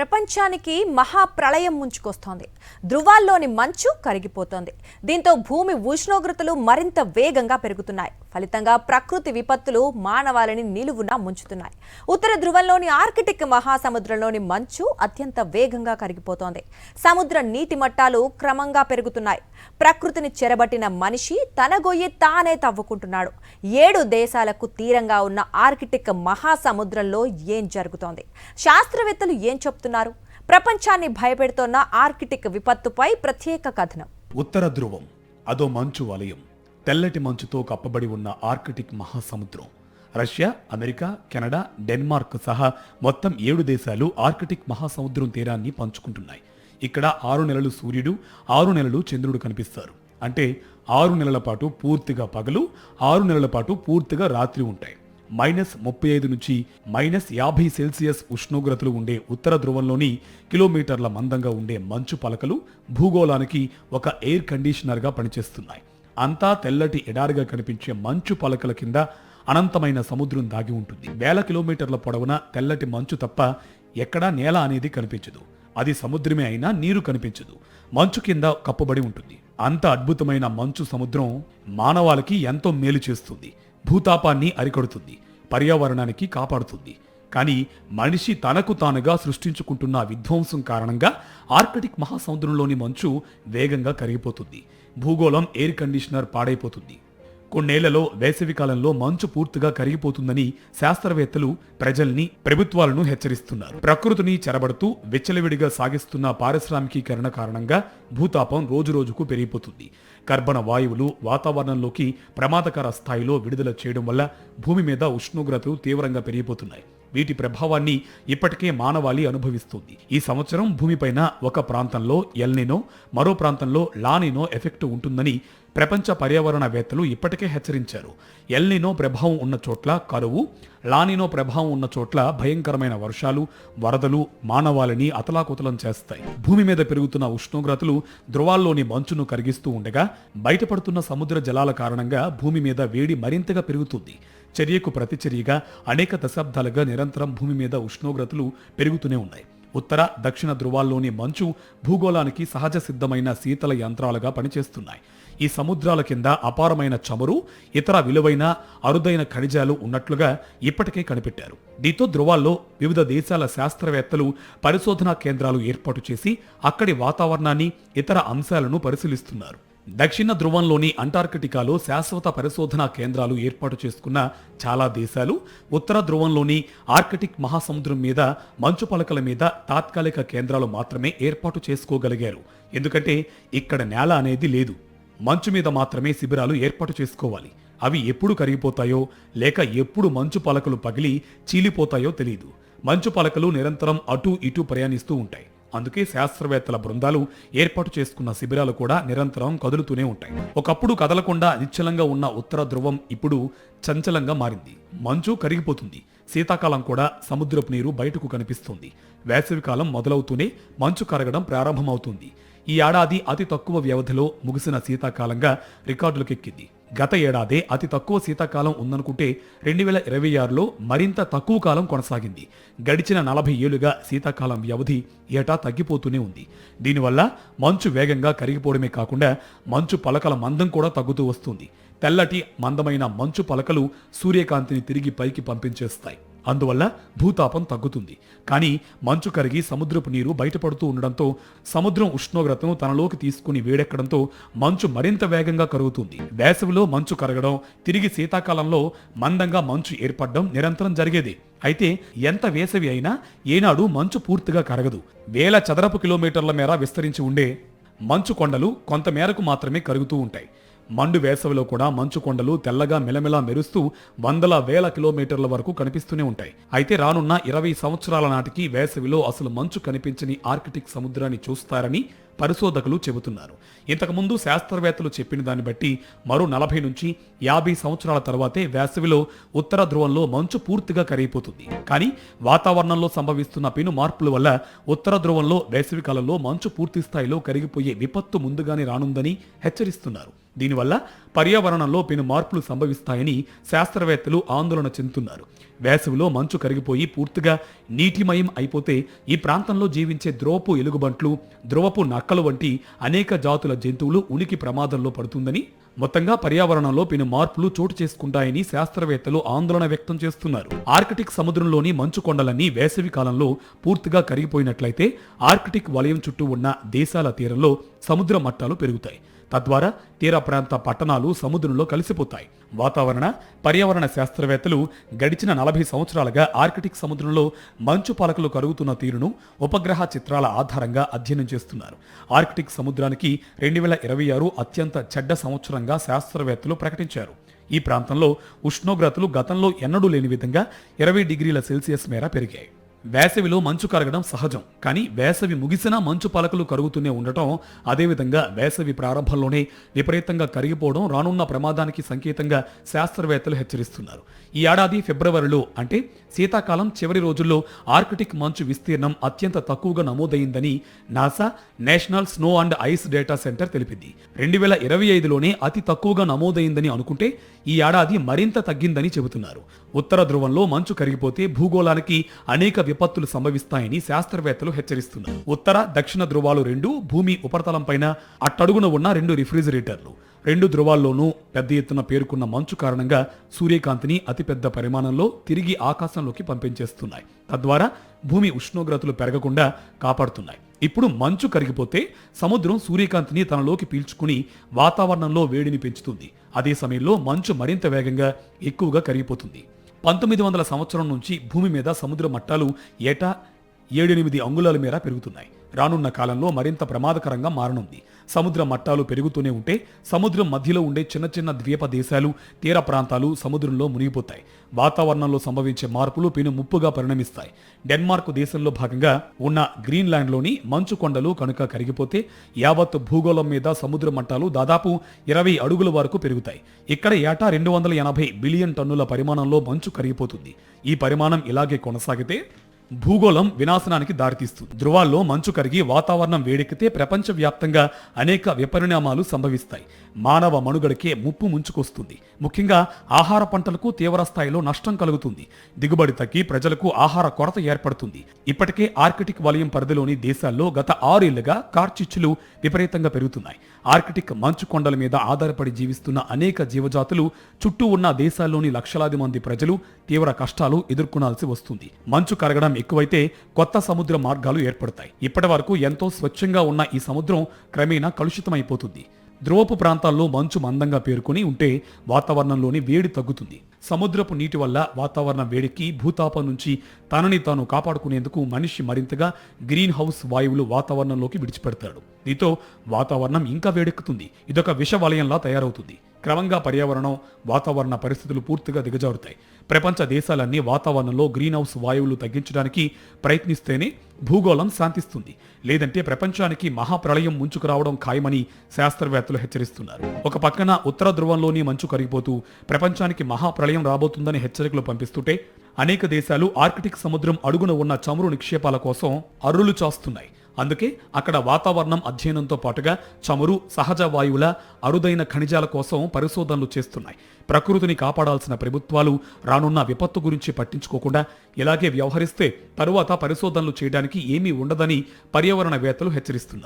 ప్రపంచానికి మహాప్రళయం ముంచుకొస్తోంది. ధృవాల్లోని మంచు కరిగిపోతోంది. దీంతో భూమి ఉష్ణోగ్రతలు మరింత వేగంగా పెరుగుతున్నాయి. ఫలితంగా ప్రకృతి విపత్తులు మానవాళిని నిలువునా ముంచుతున్నాయి. ఉత్తర ధృవంలోని ఆర్కిటిక్ మహాసముద్రంలోని మంచు అత్యంత వేగంగా కరిగిపోతోంది. సముద్ర నీటి మట్టాలు క్రమంగా పెరుగుతున్నాయి. ప్రకృతిని చెరబట్టిన మనిషి తన గొయ్యి తానే తవ్వుకుంటున్నాడు. 7 దేశాలకు తీరంగా ఉన్న ఆర్కిటిక్ మహాసముద్రంలో ఏం జరుగుతోంది? శాస్త్రవేత్తలు ఏం చెప్తున్నారు? ప్రపంచాన్ని భయపెడుతోన్న ఆర్కిటిక్ విపత్తుపై ప్రత్యేక కథనం. ఉత్తర ధ్రువం అదో మంచు వలయం. తెల్లటి మంచుతో కప్పబడి ఉన్న ఆర్కిటిక్ మహాసముద్రం. రష్యా, అమెరికా, కెనడా, డెన్మార్క్ సహా మొత్తం 7 దేశాలు ఆర్కిటిక్ మహాసముద్రం తీరాన్ని పంచుకుంటున్నాయి. ఇక్కడ 6 నెలలు సూర్యుడు, 6 నెలలు చంద్రుడు కనిపిస్తారు. అంటే 6 నెలల పాటు పూర్తిగా పగలు, 6 నెలల పాటు పూర్తిగా రాత్రి ఉంటాయి. -35 నుంచి -50 సెల్సియస్ ఉష్ణోగ్రతలు ఉండే ఉత్తర ధ్రువంలోని కిలోమీటర్ల మందంగా ఉండే మంచు పలకలు భూగోళానికి ఒక ఎయిర్ కండిషనర్గా పనిచేస్తున్నాయి. అంతా తెల్లటి ఎడారిగా కనిపించే మంచు పలకల కింద అనంతమైన సముద్రం దాగి ఉంటుంది. వేల కిలోమీటర్ల పొడవున తెల్లటి మంచు తప్ప ఎక్కడా నేల అనేది కనిపించదు. అది సముద్రమే అయినా నీరు కనిపించదు. మంచు కింద కప్పబడి ఉంటుంది. అంత అద్భుతమైన మంచు సముద్రం మానవాళికి ఎంతో మేలు చేస్తుంది. భూతాపాన్ని అరికడుతుంది, పర్యావరణానికి కాపాడుతుంది. కానీ మనిషి తనకు తానుగా సృష్టించుకుంటున్న విధ్వంసం కారణంగా ఆర్కిటిక్ మహాసముద్రంలోని మంచు వేగంగా కరిగిపోతుంది. భూగోళం ఎయిర్ కండిషనర్ పాడైపోతుంది. కొన్నేళ్లలో వేసవి కాలంలో మంచు పూర్తిగా కరిగిపోతుందని శాస్త్రవేత్తలు ప్రజల్ని, ప్రభుత్వాలను హెచ్చరిస్తున్నారు. ప్రకృతిని చెరబడుతూ విచ్చలవిడిగా సాగిస్తున్న పారిశ్రామికీకరణ కారణంగా భూతాపం రోజురోజుకు పెరిగిపోతుంది. కర్బన వాయువులు వాతావరణంలోకి ప్రమాదకర స్థాయిలో విడుదల చేయడం వల్ల భూమి మీద ఉష్ణోగ్రతలు తీవ్రంగా పెరిగిపోతున్నాయి. వీటి ప్రభావాన్ని ఇప్పటికే మానవాళి అనుభవిస్తుంది. ఈ సంవత్సరం భూమిపైన ఒక ప్రాంతంలో ఎల్నినో, మరో ప్రాంతంలో లానినో ఎఫెక్ట్ ఉంటుందని ప్రపంచ పర్యావరణవేత్తలు ఇప్పటికే హెచ్చరించారు. ఎల్నినో ప్రభావం ఉన్న చోట్ల కరువు, లానినో ప్రభావం ఉన్న చోట్ల భయంకరమైన వర్షాలు, వరదలు మానవాళిని అతలాకుతలం చేస్తాయి. భూమి మీద పెరుగుతున్న ఉష్ణోగ్రతలు ధృవాల్లోని మంచును కరిగిస్తూ ఉండగా బయటపడుతున్న సముద్ర జలాల కారణంగా భూమి మీద వేడి మరింతగా పెరుగుతుంది. చర్యకు ప్రతిచర్యగా అనేక దశాబ్దాలుగా నిరంతరం భూమి మీద ఉష్ణోగ్రతలు పెరుగుతూనే ఉన్నాయి. ఉత్తర, దక్షిణ ధృవాల్లోని మంచు భూగోళానికి సహజ సిద్ధమైన శీతల యంత్రాలుగా పనిచేస్తున్నాయి. ఈ సముద్రాల కింద అపారమైన చమురు, ఇతర విలువైన అరుదైన ఖనిజాలు ఉన్నట్లుగా ఇప్పటికే కనిపెట్టారు. దీంతో ధృవాల్లో వివిధ దేశాల శాస్త్రవేత్తలు పరిశోధనా కేంద్రాలు ఏర్పాటు చేసి అక్కడి వాతావరణాన్ని, ఇతర అంశాలను పరిశీలిస్తున్నారు. దక్షిణ ధ్రువంలోని అంటార్కిటికాలో శాశ్వత పరిశోధనా కేంద్రాలు ఏర్పాటు చేసుకున్న చాలా దేశాలు ఉత్తర ధ్రువంలోని ఆర్కిటిక్ మహాసముద్రం మీద మంచు పలకల మీద తాత్కాలిక కేంద్రాలు మాత్రమే ఏర్పాటు చేసుకోగలిగారు. ఎందుకంటే ఇక్కడ నేల అనేది లేదు. మంచు మీద మాత్రమే శిబిరాలు ఏర్పాటు చేసుకోవాలి. అవి ఎప్పుడు కరిగిపోతాయో లేక ఎప్పుడు మంచు పలకలు పగిలి చీలిపోతాయో తెలియదు. మంచు పలకలు నిరంతరం అటూ ఇటూ ప్రయాణిస్తూ ఉంటాయి. అందుకే శాస్త్రవేత్తల బృందాలు ఏర్పాటు చేసుకున్న శిబిరాలు కూడా నిరంతరం కదులుతూనే ఉంటాయి. ఒకప్పుడు కదలకుండా నిశ్చలంగా ఉన్న ఉత్తర ధ్రువం ఇప్పుడు చంచలంగా మారింది. మంచు కరిగిపోతుంది. శీతాకాలం కూడా సముద్రపు నీరు బయటకు కనిపిస్తుంది. వేసవికాలం మొదలవుతూనే మంచు కరగడం ప్రారంభమవుతుంది. ఈ ఏడాది అతి తక్కువ వ్యవధిలో ముగిసిన శీతాకాలంగా రికార్డులకెక్కింది. గత ఏడాదే అతి తక్కువ శీతాకాలం ఉందనుకుంటే 2026లో మరింత తక్కువ కాలం కొనసాగింది. గడిచిన 40 ఏళ్లుగా శీతాకాలం వ్యవధి ఏటా తగ్గిపోతూనే ఉంది. దీనివల్ల మంచు వేగంగా కరిగిపోవడమే కాకుండా మంచు పలకల మందం కూడా తగ్గుతూ వస్తుంది. తెల్లటి మందమైన మంచు పలకలు సూర్యకాంతిని తిరిగి పైకి పంపించేస్తాయి. అందువల్ల భూతాపం తగ్గుతుంది. కానీ మంచు కరిగి సముద్రపు నీరు బయటపడుతూ ఉండడంతో సముద్రం ఉష్ణోగ్రతను తనలోకి తీసుకుని వేడెక్కడంతో మంచు మరింత వేగంగా కరుగుతుంది. వేసవిలో మంచు కరగడం, తిరిగి శీతాకాలంలో మందంగా మంచు ఏర్పడడం నిరంతరం జరిగేది. అయితే ఎంత వేసవి అయినా ఏనాడు మంచు పూర్తిగా కరగదు. వేల చదరపు కిలోమీటర్ల మేర విస్తరించి ఉండే మంచు కొండలు కొంత మేరకు మాత్రమే కరుగుతూ ఉంటాయి. మండు వేసవిలో కూడా మంచు కొండలు తెల్లగా మెలమెలా మెరుస్తూ వందల వేల కిలోమీటర్ల వరకు కనిపిస్తూనే ఉంటాయి. అయితే రానున్న 20 సంవత్సరాల నాటికి వేసవిలో అసలు మంచు కనిపించని ఆర్కిటిక్ సముద్రాన్ని చూస్తారని పరిశోధకులు చెబుతున్నారు. ఇంతకుముందు శాస్త్రవేత్తలు చెప్పిన దాన్ని బట్టి మరో 40 నుంచి 50 సంవత్సరాల తర్వాతే వేసవిలో ఉత్తర ధ్రువంలో మంచు పూర్తిగా కరిగిపోతుంది. కానీ వాతావరణంలో సంభవిస్తున్న పెను మార్పుల వల్ల ఉత్తర ధ్రువంలో వేసవి కాలంలో మంచు పూర్తి స్థాయిలో కరిగిపోయే విపత్తు ముందుగానే రానుందని హెచ్చరిస్తున్నారు. దీనివల్ల పర్యావరణంలో పెను మార్పులు సంభవిస్తాయని శాస్త్రవేత్తలు ఆందోళన చెందుతున్నారు. వేసవిలో మంచు కరిగిపోయి పూర్తిగా నీటిమయం అయిపోతే ఈ ప్రాంతంలో జీవించే ధ్రువపు ఎలుగుబంట్లు, ధ్రువపు నక్కలు వంటి అనేక జాతుల జంతువులు ఉనికి ప్రమాదంలో పడుతుందని, మొత్తంగా పర్యావరణంలో పెను మార్పులు చోటు చేసుకుంటాయని శాస్త్రవేత్తలు ఆందోళన వ్యక్తం చేస్తున్నారు. ఆర్కిటిక్ సముద్రంలోని మంచు కొండలన్నీ వేసవి కాలంలో పూర్తిగా కరిగిపోయినట్లయితే ఆర్కిటిక్ వలయం చుట్టూ ఉన్న దేశాల తీరంలో సముద్ర మట్టాలు పెరుగుతాయి. తద్వారా తీర ప్రాంత పట్టణాలు సముద్రంలో కలిసిపోతాయి. పర్యావరణ శాస్త్రవేత్తలు గడిచిన 40 సంవత్సరాలుగా ఆర్కిటిక్ సముద్రంలో మంచు పలకలు కరుగుతున్న తీరును ఉపగ్రహ చిత్రాల ఆధారంగా అధ్యయనం చేస్తున్నారు. ఆర్కిటిక్ సముద్రానికి 2026 అత్యంత చెడ్డ సంవత్సరంగా శాస్త్రవేత్తలు ప్రకటించారు. ఈ ప్రాంతంలో ఉష్ణోగ్రతలు గతంలో ఎన్నడూ లేని విధంగా 20 డిగ్రీల సెల్సియస్ మేర పెరిగాయి. వేసవిలో మంచు కరగడం సహజం, కానీ వేసవి ముగిసినా మంచు పలకలు కరుగుతూనే ఉండటం, అదేవిధంగా వేసవి ప్రారంభంలోనే విపరీతంగా కరిగిపోవడం రానున్న ప్రమాదానికి సంకేతంగా శాస్త్రవేత్తలు హెచ్చరిస్తున్నారు. ఈ ఏడాది ఫిబ్రవరిలో, అంటే శీతాకాలం చివరి రోజుల్లో ఆర్కిటిక్ మంచు విస్తీర్ణం అత్యంత తక్కువగా నమోదైందని NASA national snow and ice data center తెలిపింది. 2025లోనే అతి తక్కువగా నమోదైందని అనుకుంటే ఈ ఏడాది మరింత తగ్గిందని చెబుతున్నారు. ఉత్తర ధ్రువంలో మంచు కరిగిపోతే భూగోళానికి అనేక విపత్తులు సంభవిస్తాయని శాస్త్రవేత్తలు హెచ్చరిస్తున్నారు. ఉత్తర దక్షిణ ధ్రువాలు రెండు భూమి ఉపరితలంపైన అట్టడుగున ఉన్న 2 రిఫ్రిజిరేటర్లు. 2 ధ్రువాల్లోనూ పెద్ద ఎత్తున పేరుకున్న మంచు కారణంగా సూర్యకాంతిని అతిపెద్ద పరిమాణంలో తిరిగి ఆకాశంలోకి పంపించేస్తున్నాయి. తద్వారా భూమి ఉష్ణోగ్రతలు పెరగకుండా కాపాడుతున్నాయి. ఇప్పుడు మంచు కరిగిపోతే సముద్రం సూర్యకాంతిని తనలోకి పీల్చుకుని వాతావరణంలో వేడిని పెంచుతుంది. అదే సమయంలో మంచు మరింత వేగంగా ఎక్కువగా కరిగిపోతుంది. 1900 సంవత్సరం నుంచి భూమి మీద సముద్ర మట్టాలు ఏటా 7-8 అంగుళాల మేర పెరుగుతున్నాయి. రానున్న కాలంలో మరింత ప్రమాదకరంగా మారనుంది. సముద్ర మట్టాలు పెరుగుతూనే ఉంటే సముద్రం మధ్యలో ఉండే చిన్న చిన్న ద్వీప దేశాలు, తీర ప్రాంతాలు సముద్రంలో మునిగిపోతాయి. వాతావరణంలో సంభవించే మార్పులు పెను ముప్పుగా పరిణమిస్తాయి. డెన్మార్క్ దేశంలో భాగంగా ఉన్న గ్రీన్లాండ్లోని మంచు కొండలు కనుక కరిగిపోతే యావత్ భూగోళం మీద సముద్ర మట్టాలు దాదాపు 20 అడుగుల వరకు పెరుగుతాయి. ఇక్కడ ఏటా 280 బిలియన్ టన్నుల పరిమాణంలో మంచు కరిగిపోతుంది. ఈ పరిమాణం ఇలాగే కొనసాగితే భూగోళం వినాశనానికి దారితీస్తుంది. ధ్రువాల్లో మంచు కరిగి వాతావరణం వేడెక్కితే ప్రపంచవ్యాప్తంగా అనేక విపరిణామాలు సంభవిస్తాయి. మానవ మనుగడకే ముప్పు ముంచుకొస్తుంది. ముఖ్యంగా ఆహార పంటలకు తీవ్ర స్థాయిలో నష్టం కలుగుతుంది. దిగుబడి తగ్గి ప్రజలకు ఆహార కొరత ఏర్పడుతుంది. ఇప్పటికే ఆర్కిటిక్ వలయం పరిధిలోని దేశాల్లో గత 6 ఏళ్లుగా కార్చిచ్చులు విపరీతంగా పెరుగుతున్నాయి. ఆర్కిటిక్ మంచు కొండల మీద ఆధారపడి జీవిస్తున్న అనేక జీవజాతులు, చుట్టూ ఉన్న దేశాల్లోని లక్షలాది మంది ప్రజలు తీవ్ర కష్టాలు ఎదుర్కొనాల్సి వస్తుంది. మంచు కరగడం ఎక్కువైతే కొత్త సముద్ర మార్గాలు ఏర్పడతాయి. ఇప్పటి వరకు ఎంతో స్వచ్ఛంగా ఉన్న ఈ సముద్రం క్రమేణా కలుషితమైపోతుంది. ధ్రువపు ప్రాంతాల్లో మంచు మందంగా పేరుకుని ఉంటే వాతావరణంలోని వేడి తగ్గుతుంది. సముద్రపు నీటి వల్ల వాతావరణ వేడికి భూతాపం నుంచి తనని తాను కాపాడుకునేందుకు మనిషి మరింతగా గ్రీన్ హౌస్ వాయువులు వాతావరణంలోకి విడిచిపెడతాడు. దీంతో వాతావరణం ఇంకా వేడెక్కుతుంది. ఇదొక విష వలయంలా తయారవుతుంది. క్రమంగా పర్యావరణం, వాతావరణ పరిస్థితులు పూర్తిగా దిగజారుతాయి. ప్రపంచ దేశాలన్నీ వాతావరణంలో గ్రీన్ హౌస్ వాయువులు తగ్గించడానికి ప్రయత్నిస్తేనే భూగోళం శాంతిస్తుంది. లేదంటే ప్రపంచానికి మహాప్రళయం ముంచుకురావడం ఖాయమని శాస్త్రవేత్తలు హెచ్చరిస్తున్నారు. ఒక పక్కన ఉత్తర ధ్రువంలోని మంచు కరిగిపోతూ ప్రపంచానికి మహాప్రళయం రాబోతుందని హెచ్చరికలు పంపిస్తుంటే, అనేక దేశాలు ఆర్కిటిక్ సముద్రం అడుగున ఉన్న చమురు నిక్షేపాల కోసం అర్రులు చాస్తున్నాయి. అందుకే అక్కడ వాతావరణం అధ్యయనంతో పాటుగా చమురు, సహజ వాయువుల, అరుదైన ఖనిజాల కోసం పరిశోధనలు చేస్తున్నాయి. ప్రకృతిని కాపాడాల్సిన ప్రభుత్వాలు రానున్న విపత్తు గురించి పట్టించుకోకుండా ఇలాగే వ్యవహరిస్తే తరువాత పరిశోధనలు చేయడానికి ఏమీ ఉండదని పర్యావరణవేత్తలు హెచ్చరిస్తున్నారు.